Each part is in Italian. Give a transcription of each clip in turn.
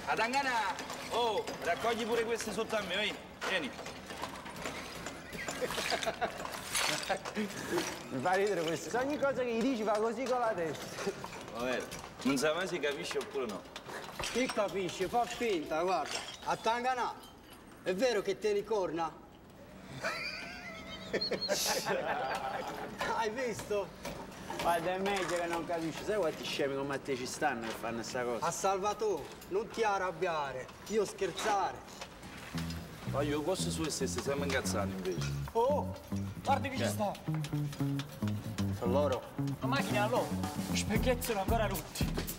Atangana! Oh, raccogli pure queste sotto a me, vieni. Mi fa ridere questo. Ogni cosa che gli dici fa così con la testa. Vabbè, non sa mai se capisce oppure no. Chi capisce? Fa finta, guarda. A Tangana, è vero che tieni corna? Hai visto? Guarda, è meglio che non capisci. Sai quanti scemi come a te ci stanno che fanno sta cosa? A Salvatore, non ti arrabbiare. Io scherzare. Ma io posso su e stesse, siamo incazzati invece. Oh, guarda che ci sta. Sono loro. La macchina là, gli specchietti sono ancora rotti.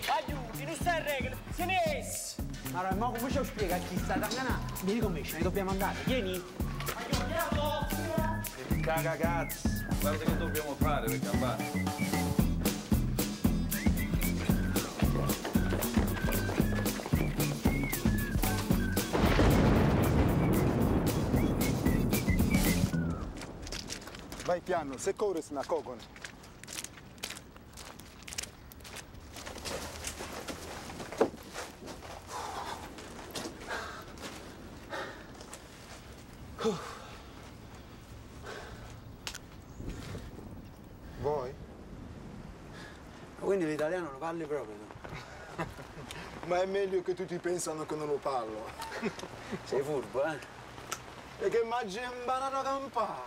Aiuti, non stai in regola, se ne essi. Allora, ma come ci spiega chi sta a Tangana? Vieni con me, ce ne dobbiamo andare, vieni. Aiutiamo! Caga cazzo, guarda che dobbiamo fare per campare. Vai piano, se corri na cogono. Vuoi? Quindi l'italiano lo parli proprio tu? Ma è meglio che tutti pensano che non lo parlo. Sei furbo, eh? E che mangi imparato a campare.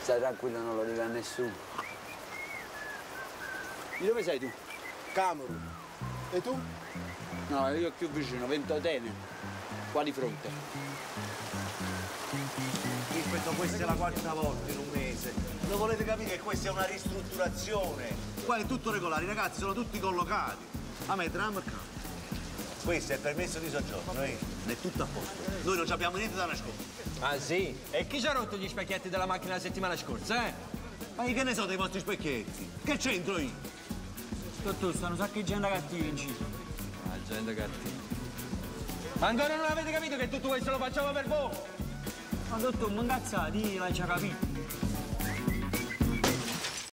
Stai tranquillo, non lo dico a nessuno. Di dove sei tu? Camerun. E tu? No, io più vicino, Ventotene. Qua di fronte. Rispetto a questa è la quarta volta in un mese. Non volete capire che questa è una ristrutturazione? Qua è tutto regolare, i ragazzi sono tutti collocati. A me tram e campo. Questo è il permesso di soggiorno, è tutto a posto. Noi non abbiamo niente da nascondere. Ah sì? E chi ci ha rotto gli specchietti della macchina la settimana scorsa, eh? Ma che ne so dei vostri specchietti? Che c'entro io? Dottor, stanno un sacco di gente cattiva in giro. Ah, gente cattiva. Ma ancora non avete capito che tutto questo lo facciamo per voi? Ma dottor, non cazzate, l'hai già capito.